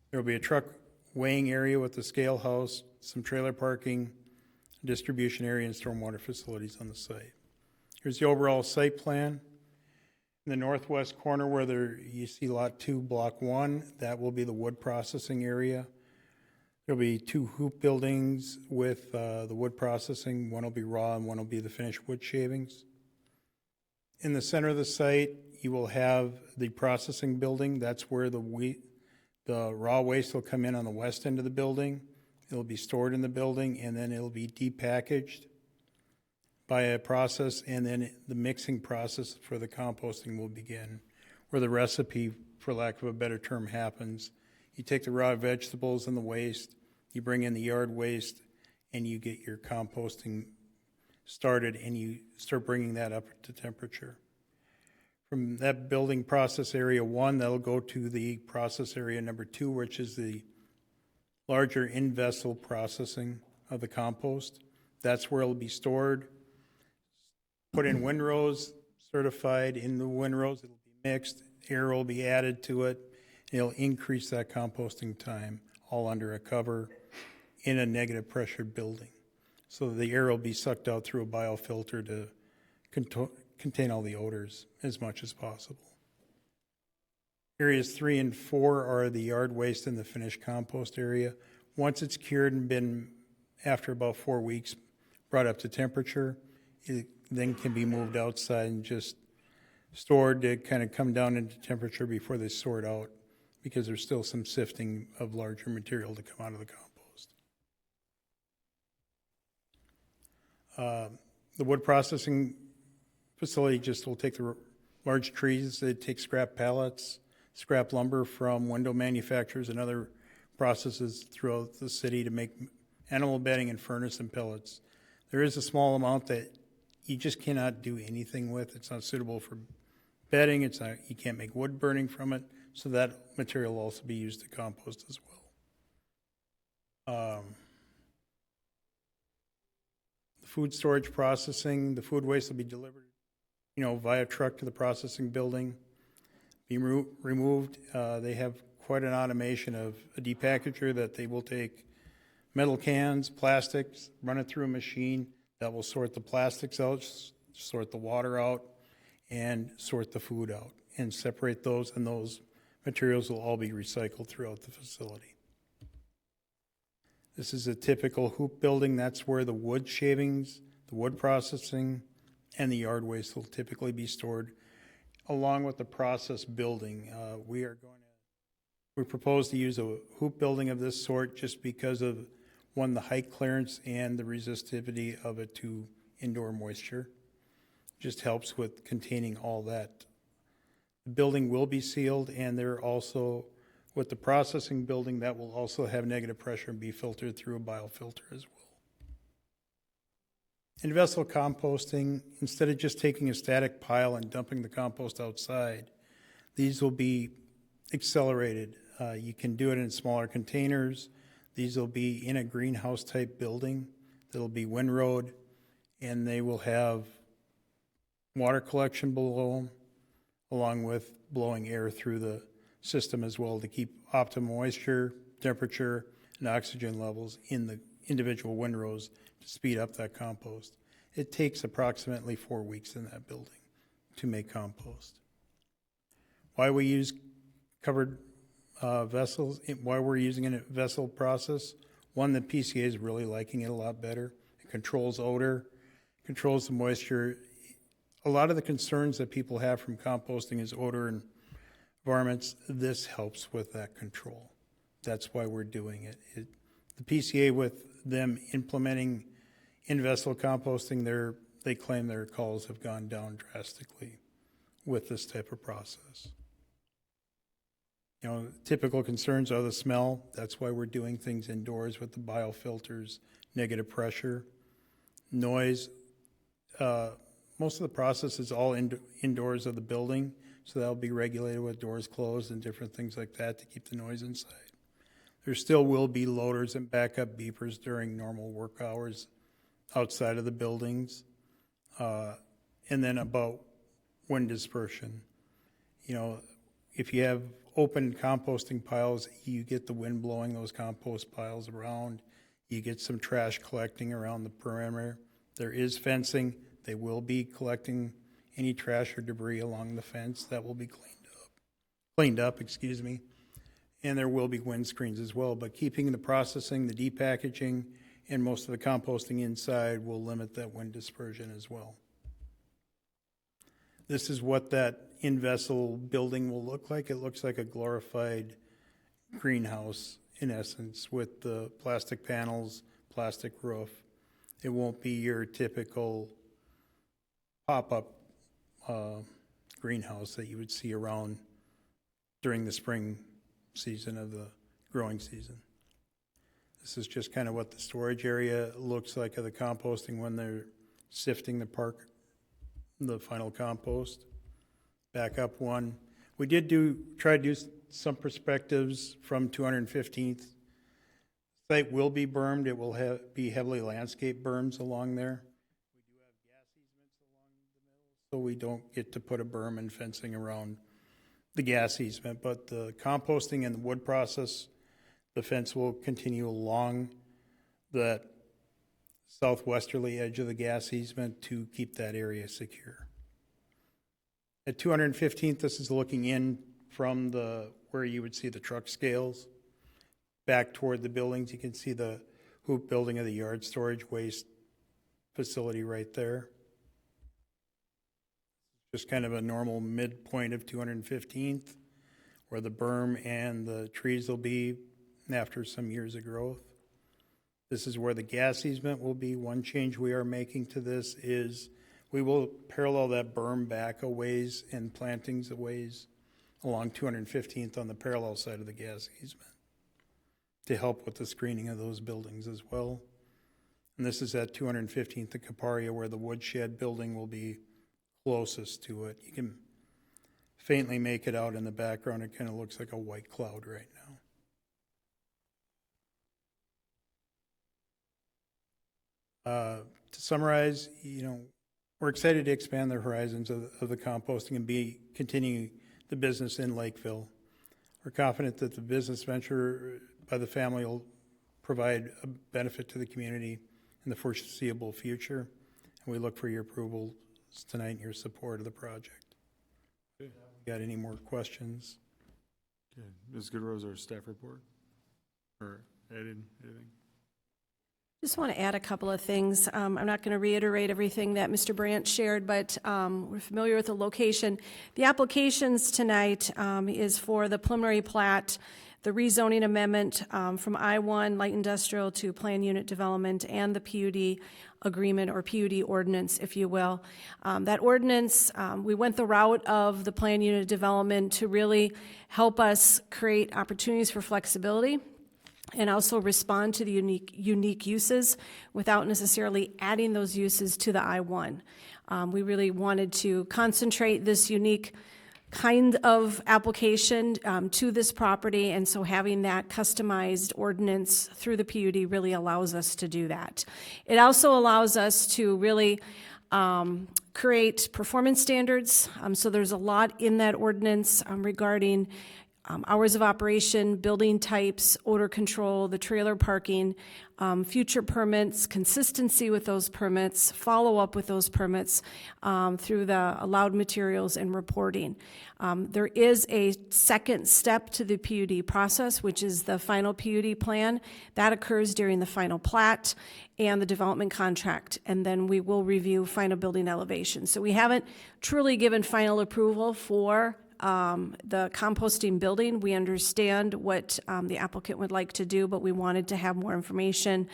Q: There will be a truck weighing area with the scale house, some trailer parking, distribution area, and stormwater facilities on the site. Here's the overall site plan. In the northwest corner where you see Lot 2, Block 1, that will be the wood processing area. There'll be 2 hoop buildings with the wood processing. One will be raw and one will be the finished wood shavings. In the center of the site, you will have the processing building. That's where the raw waste will come in on the west end of the building. It'll be stored in the building, and then it'll be depackaged by a process, and then the mixing process for the composting will begin, where the recipe, for lack of a better term, happens. You take the raw vegetables and the waste, you bring in the yard waste, and you get your composting started, and you start bringing that up to temperature. From that building process area 1, that'll go to the process area number 2, which is the larger in-vessel processing of the compost. That's where it'll be stored, put in windrows, certified in the windrows. It'll be mixed, air will be added to it. It'll increase that composting time, all under a cover in a negative pressure building. So the air will be sucked out through a biofilter to contain all the odors as much as possible. Areas 3 and 4 are the yard waste and the finished compost area. Once it's cured and been, after about 4 weeks, brought up to temperature, it then can be moved outside and just stored to kind of come down into temperature before they sort out, because there's still some sifting of larger material to come out of the compost. The wood processing facility just will take the large trees. They take scrap pallets, scrap lumber from window manufacturers and other processes throughout the city to make animal bedding and furnace and pellets. There is a small amount that you just cannot do anything with. It's not suitable for bedding. You can't make wood burning from it. So that material will also be used to compost as well. The food storage processing, the food waste will be delivered, via truck to the processing building, be removed. They have quite an automation of a depackager that they will take metal cans, plastics, run it through a machine that will sort the plastics out, sort the water out, and sort the food out, and separate those, and those materials will all be recycled throughout the facility. This is a typical hoop building. That's where the wood shavings, the wood processing, and the yard waste will typically be stored, along with the process building. We propose to use a hoop building of this sort just because of, one, the height clearance and the resistivity of it to indoor moisture. Just helps with containing all that. The building will be sealed, and they're also, with the processing building, that will also have negative pressure and be filtered through a biofilter as well. In vessel composting, instead of just taking a static pile and dumping the compost outside, These will be accelerated. You can do it in smaller containers. These will be in a greenhouse type building that'll be windrowed, and they will have water collection below them, along with blowing air through the system as well to keep optimal moisture, temperature, and oxygen levels in the individual windrows to speed up that compost. It takes approximately 4 weeks in that building to make compost. Why we use covered vessels, why we're using a vessel process, one, the PCA is really liking it a lot better. It controls odor, controls the moisture. A lot of the concerns that people have from composting is odor and environments. This helps with that control. That's why we're doing it. The PCA, with them implementing in-vessel composting, they claim their calls have gone down drastically with this type of process. You know, typical concerns are the smell. That's why we're doing things indoors with the biofilters, negative pressure, noise. Most of the process is all indoors of the building, so that'll be regulated with doors closed and different things like that to keep the noise inside. There still will be loaders and backup beepers during normal work hours outside of the buildings. And then about wind dispersion. You know, if you have open composting piles, you get the wind blowing those compost piles around. You get some trash collecting around the perimeter. There is fencing. They will be collecting any trash or debris along the fence. That will be cleaned up, excuse me. And there will be windscreens as well. But keeping the processing, the depackaging, and most of the composting inside will limit that wind dispersion as well. This is what that in-vessel building will look like. It looks like a glorified greenhouse in essence, with the plastic panels, plastic roof. It won't be your typical pop-up greenhouse that you would see around during the spring season of the growing season. This is just kind of what the storage area looks like of the composting when they're sifting the final compost. Back up one. We did try to do some perspectives from 215th. Site will be bermed. It will be heavily landscaped berms along there. We do have gas easements along the middle, so we don't get to put a berm and fencing around the gas easement. But the composting and the wood process, the fence will continue along that southwesterly edge of the gas easement to keep that area secure. At 215th, this is looking in from where you would see the truck scales back toward the buildings. You can see the hoop building of the yard storage waste facility right there. Just kind of a normal midpoint of 215th, where the berm and the trees will be after some years of growth. This is where the gas easement will be. One change we are making to this is we will parallel that berm back a ways and plantings a ways along 215th on the parallel side of the gas easement to help with the screening of those buildings as well. And this is at 215th at Caparia, where the woodshed building will be closest to it. You can faintly make it out in the background. It kind of looks like a white cloud right now. To summarize, you know, we're excited to expand the horizons of the composting and be continuing the business in Lakeville. We're confident that the business venture by the family will provide a benefit to the community in the foreseeable future, and we look for your approval tonight and your support of the project.
A: Okay.
Q: Got any more questions?
A: Okay. Ms. Goodrose, our staff report? Or anything?
H: Just want to add a couple of things. I'm not going to reiterate everything that Mr. Brandt shared, but we're familiar with the location. The applications tonight is for the preliminary plat, the rezoning amendment from I-1 light industrial to plan unit development, and the PUD agreement or PUD ordinance, if you will. That ordinance, we went the route of the plan unit development to really help us create opportunities for flexibility and also respond to the unique uses without necessarily adding those uses to the I-1. We really wanted to concentrate this unique kind of application to this property, and so having that customized ordinance through the PUD really allows us to do that. It also allows us to really create performance standards. So there's a lot in that ordinance regarding hours of operation, building types, odor control, the trailer parking, future permits, consistency with those permits, follow-up with those permits through the allowed materials and reporting. There is a second step to the PUD process, which is the final PUD plan. That occurs during the final plat and the development contract, and then we will review final building elevation. So we haven't truly given final approval for the composting building. We understand what the applicant would like to do, but we wanted to have more information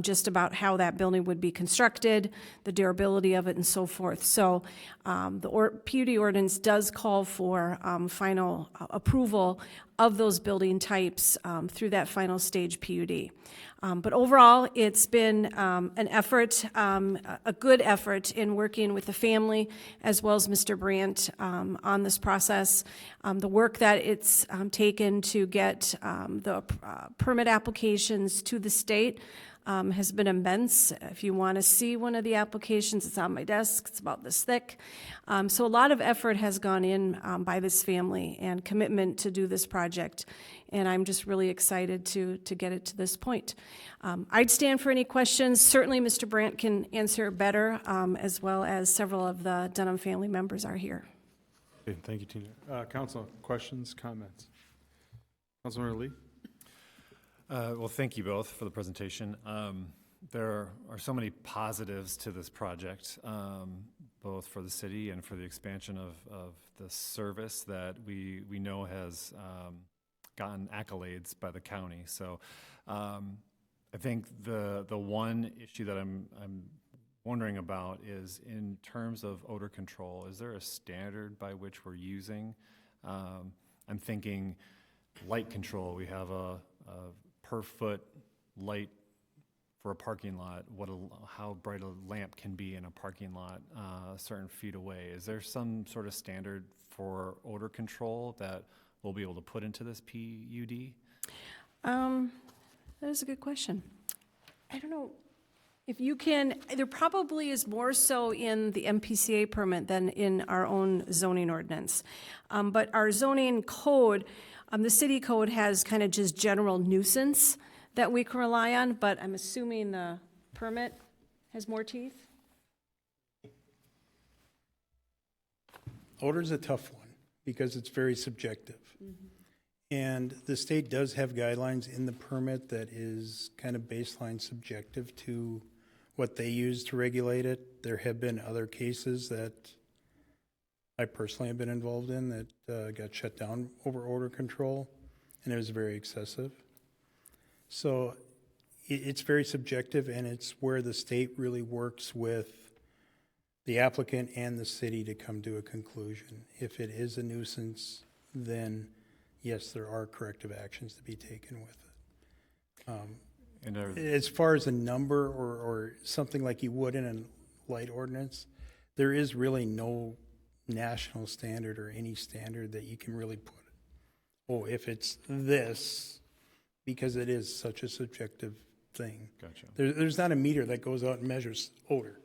H: just about how that building would be constructed, the durability of it, and so forth. So the PUD ordinance does call for final approval of those building types through that final stage PUD. But overall, it's been an effort, a good effort in working with the family as well as Mr. Brandt on this process. The work that it's taken to get the permit applications to the state has been immense. If you want to see one of the applications, it's on my desk. It's about this thick. So a lot of effort has gone in by this family and commitment to do this project. And I'm just really excited to get it to this point. I'd stand for any questions. Certainly Mr. Brandt can answer better, as well as several of the Dunham family members are here.
A: Okay, thank you, Tina. Council, questions, comments? Councilmember Lee?
F: Well, thank you both for the presentation. There are so many positives to this project, both for the city and for the expansion of the service that we know has gotten accolades by the county. So I think the one issue that I'm wondering about is in terms of odor control, is there a standard by which we're using? I'm thinking light control. We have a per foot light for a parking lot, how bright a lamp can be in a parking lot certain feet away. Is there some sort of standard for odor control that we'll be able to put into this PUD?
H: That is a good question. I don't know if you can, there probably is more so in the MPCA permit than in our own zoning ordinance. But our zoning code, the city code has kind of just general nuisance that we can rely on, but I'm assuming the permit has more teeth?
Q: Odor's a tough one because it's very subjective. Mm-hmm. And the state does have guidelines in the permit that is kind of baseline subjective to what they use to regulate it. There have been other cases that I personally have been involved in that got shut down over odor control, and it was very excessive. So it's very subjective, and it's where the state really works with the applicant and the city to come to a conclusion. If it is a nuisance, then yes, there are corrective actions to be taken with it. As far as a number or something like you would in a light ordinance, there is really no national standard or any standard that you can really put. Oh, if it's this, because it is such a subjective thing.
F: Gotcha.
Q: There's not a meter that goes out and measures odor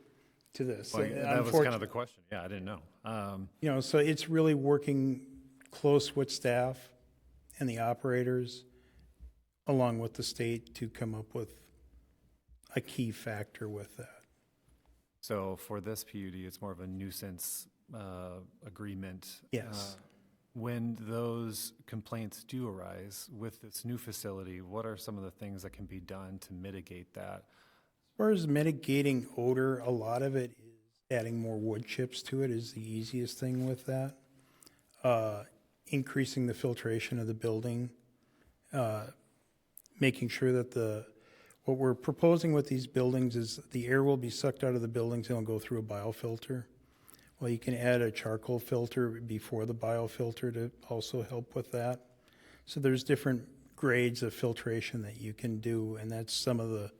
Q: to this.
F: Well, that was kind of the question. Yeah, I didn't know.
Q: So it's really working close with staff and the operators, along with the state, to come up with a key factor with that.
F: So for this PUD, it's more of a nuisance agreement.
Q: Yes.
F: When those complaints do arise with this new facility, what are some of the things that can be done to mitigate that?
Q: As far as mitigating odor, a lot of it is adding more wood chips to it is the easiest thing with that. Increasing the filtration of the building, making sure that what we're proposing with these buildings is the air will be sucked out of the buildings and it'll go through a biofilter. Well, you can add a charcoal filter before the biofilter to also help with that. So there's different grades of filtration that you can do, and that's some of the,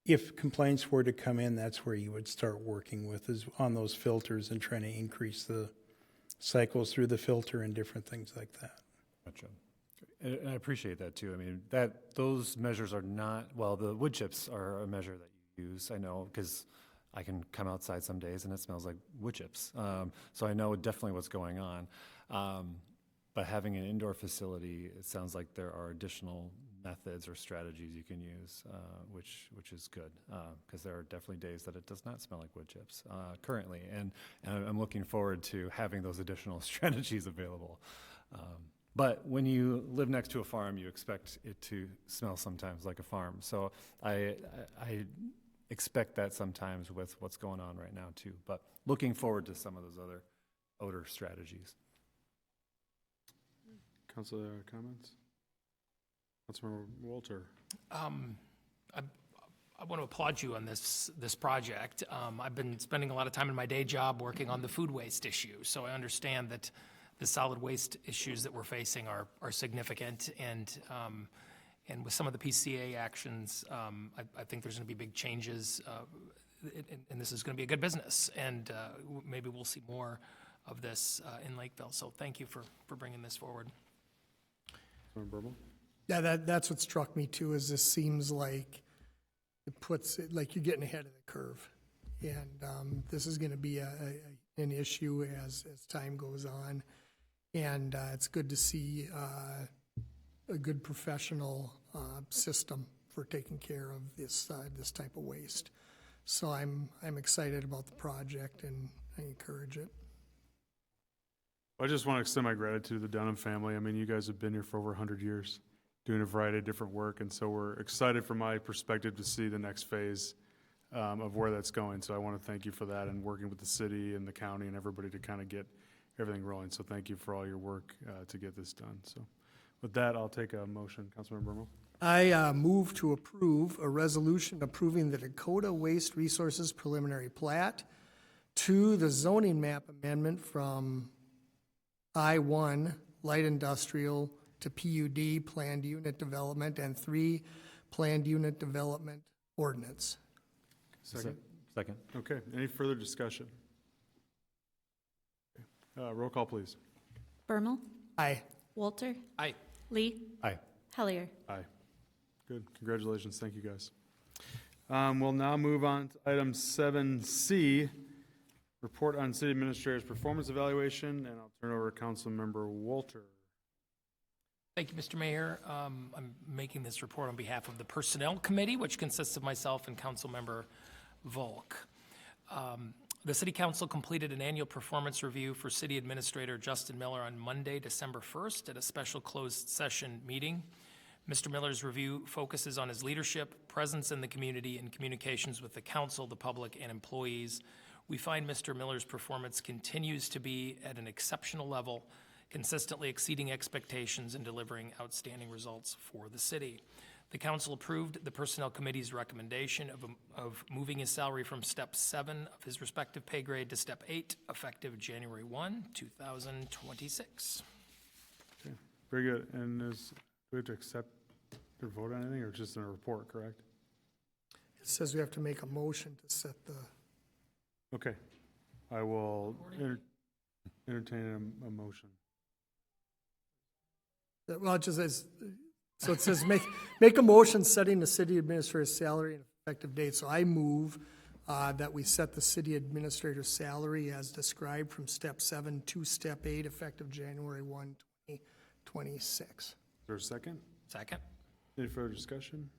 Q: if complaints were to come in, that's where you would start working with, is on those filters and trying to increase the cycles through the filter and different things like that.
F: Gotcha. And I appreciate that too. I mean, those measures are not, well, the wood chips are a measure that you use, I know, because I can come outside some days and it smells like wood chips. So I know definitely what's going on. But having an indoor facility, it sounds like there are additional methods or strategies you can use, which is good, because there are definitely days that it does not smell like wood chips currently, and I'm looking forward to having those additional strategies available. But when you live next to a farm, you expect it to smell sometimes like a farm. So I expect that sometimes with what's going on right now too. But looking forward to some of those other odor strategies.
A: Councilor comments? Councilmember Walter.
O: I want to applaud you on this project. I've been spending a lot of time in my day job working on the food waste issue, so I understand that the solid waste issues that we're facing are significant, and with some of the PCA actions, I think there's going to be big changes, and this is going to be a good business, and maybe we'll see more of this in Lakeville. So thank you for bringing this forward.
G: Yeah, that's what struck me too, is this seems like it puts it, like you're getting ahead of the curve. And this is going to be an issue as time goes on. And it's good to see a good professional system for taking care of this type of waste. So I'm excited about the project, and I encourage it.
A: I just want to extend my gratitude to the Dunham family. I mean, you guys have been here for over 100 years, doing a variety of different work, and so we're excited from my perspective to see the next phase of where that's going. So I want to thank you for that, and working with the city and the county and everybody to kind of get everything rolling. So thank you for all your work to get this done. So with that, I'll take a motion. Councilmember Bermel.
G: I move to approve a resolution approving the Dakota Waste Resources preliminary plat to the zoning map amendment from I-1 light industrial to PUD planned unit development and 3 planned unit development ordinance.
A: Second?
F: Second.
A: Okay, any further discussion? Roll call, please.
P: Bermel,
G: Aye.
P: Walter,
O: Aye.
P: Lee,
F: Aye.
P: Hellier.
A: Aye. Good, congratulations, thank you guys. We'll now move on to item 7C, report on city administrator's performance evaluation, and I'll turn it over to Councilmember Walter.
O: Thank you, Mr. Mayor. I'm making this report on behalf of the Personnel Committee, which consists of myself and Councilmember Volk. The City Council completed an annual performance review for City Administrator Justin Miller on Monday, December 1st at a special closed session meeting. Mr. Miller's review focuses on his leadership, presence in the community, and communications with the council, the public, and employees. We find Mr. Miller's performance continues to be at an exceptional level, consistently exceeding expectations and delivering outstanding results for the city. The council approved the Personnel Committee's recommendation of moving his salary from Step 7 of his respective pay grade to Step 8, effective January 1, 2026.
A: Okay, very good. And do we have to accept or vote on anything, or just in a report, correct?
G: It says we have to make a motion to set the,
A: Okay, I will entertain a motion.
G: well, it just says, so it says make a motion setting the city administrator's salary and effective date. So I move that we set the city administrator's salary as described from Step 7 to Step 8, effective January 1, 2026.
A: Is there a second?
O: Second.
A: Any further discussion?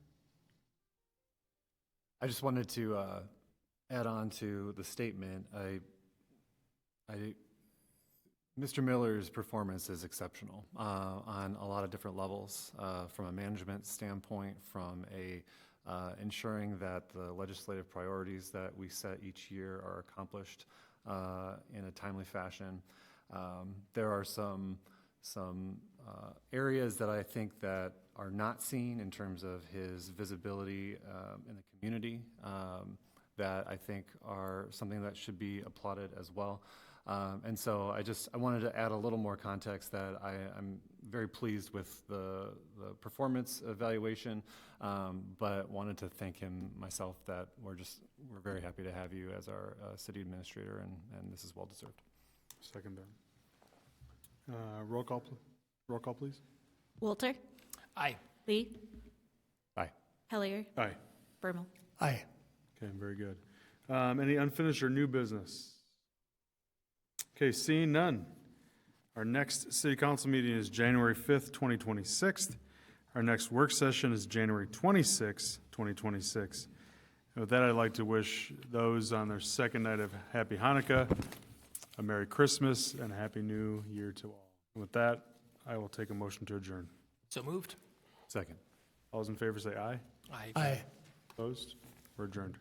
F: I just wanted to add on to the statement. Mr. Miller's performance is exceptional on a lot of different levels, from a management standpoint, from ensuring that the legislative priorities that we set each year are accomplished in a timely fashion. There are some areas that I think that are not seen in terms of his visibility in the community that I think are something that should be applauded as well. And so I wanted to add a little more context that I'm very pleased with the performance evaluation, but wanted to thank him myself that we're very happy to have you as our city administrator, and this is well deserved.
A: Second that. Roll call, please.
P: Walter?
O: Aye.
P: Lee?
A: Aye.
P: Hellier?
A: Aye.
P: Bermal?
G: Aye.
A: Okay, very good. Any unfinished or new business? Okay, seeing none. Our next city council meeting is January 5th, 2026. Our next work session is January 26th, 2026. And with that, I'd like to wish those on their second night of Happy Hanukkah, a Merry Christmas, and a Happy New Year to all. And with that, I will take a motion to adjourn.
O: So moved.
A: Second. All those in favor say aye.
O: Aye.
G: Aye.
A: Opposed? We're adjourned.